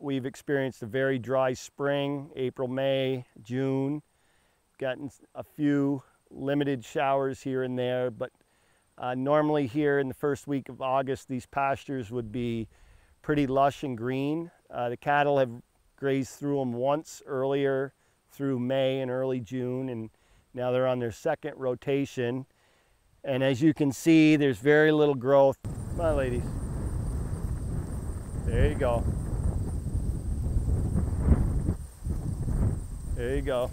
we've experienced a very dry spring, April, May, June. Gotten a few limited showers here and there, but normally here in the first week of August, these pastures would be pretty lush and green. The cattle have grazed through them once earlier through May and early June, and now they're on their second rotation. And as you can see, there's very little growth. Come on, ladies. There you go. There you go.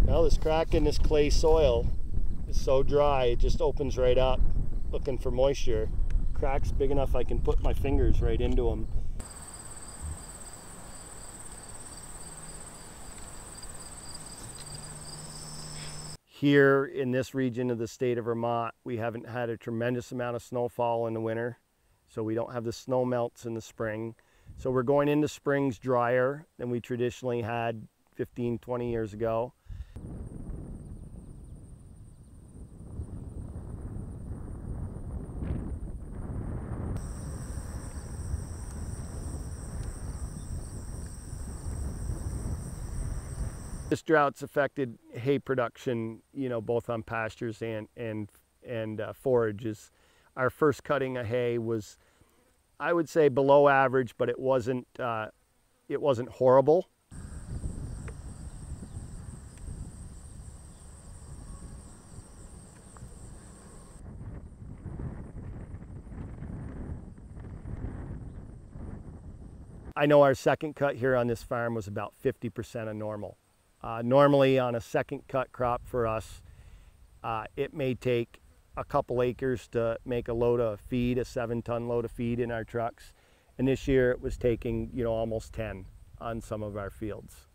Well, this crack in this clay soil is so dry, it just opens right up, looking for moisture. Crack's big enough I can put my fingers right into them. Here in this region of the state of Vermont, we haven't had a tremendous amount of snowfall in the winter, so we don't have the snow melts in the spring. So we're going into springs drier than we traditionally had 15, 20 years ago. This drought's affected hay production, you know, both on pastures and forages. Our first cutting of hay was, I would say, below average, but it wasn't horrible. I know our second cut here on this farm was about 50% of normal. Normally on a second cut crop for us, it may take a couple acres to make a load of feed, a 7-ton load of feed in our trucks. And this year it was taking, you know, almost 10 on some of our fields.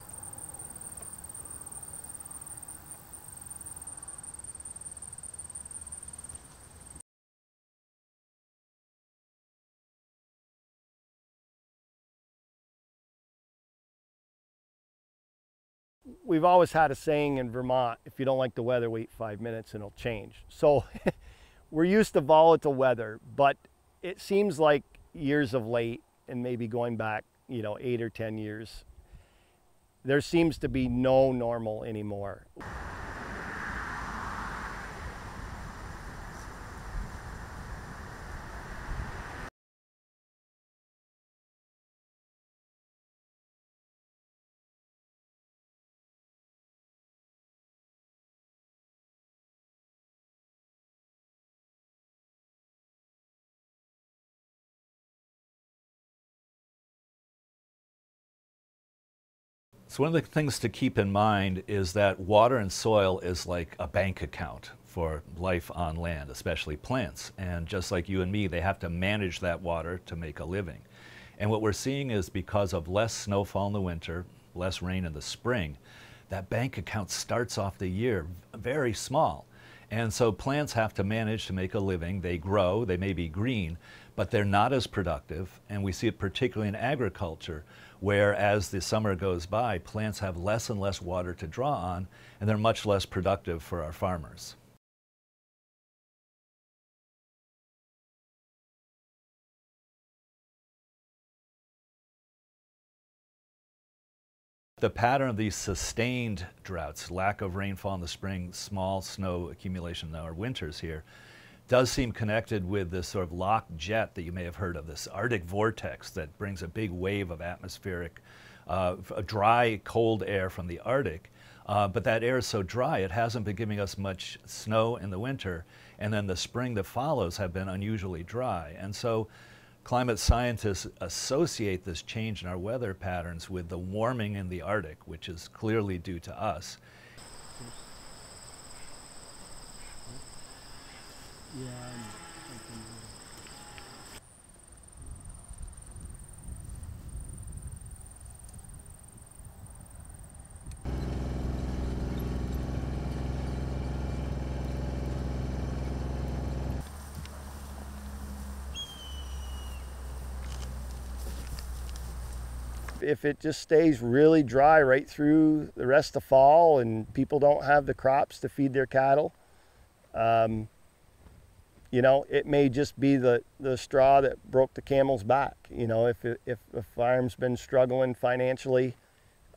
We've always had a saying in Vermont, if you don't like the weather, wait 5 minutes and it'll change. So we're used to volatile weather, but it seems like years of late, and maybe going back, you know, 8 or 10 years, there seems to be no normal anymore. So one of the things to keep in mind is that water and soil is like a bank account for life on land, especially plants. And just like you and me, they have to manage that water to make a living. And what we're seeing is because of less snowfall in the winter, less rain in the spring, that bank account starts off the year very small. And so plants have to manage to make a living. They grow, they may be green, but they're not as productive. And we see it particularly in agriculture, where as the summer goes by, plants have less and less water to draw on, and they're much less productive for our farmers. The pattern of these sustained droughts, lack of rainfall in the spring, small snow accumulation in our winters here, does seem connected with this sort of locked jet that you may have heard of, this Arctic vortex that brings a big wave of atmospheric, dry, cold air from the Arctic. But that air is so dry, it hasn't been giving us much snow in the winter, and then the spring that follows have been unusually dry. And so climate scientists associate this change in our weather patterns with the warming in the Arctic, which is clearly due to us. Yeah. If it just stays really dry right through the rest of fall and people don't have the crops to feed their cattle, you know, it may just be the straw that broke the camel's back. You know, if a farm's been struggling financially,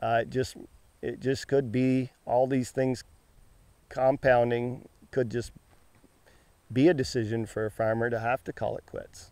it just could be all these things compounding could just be a decision for a farmer to have to call it quits.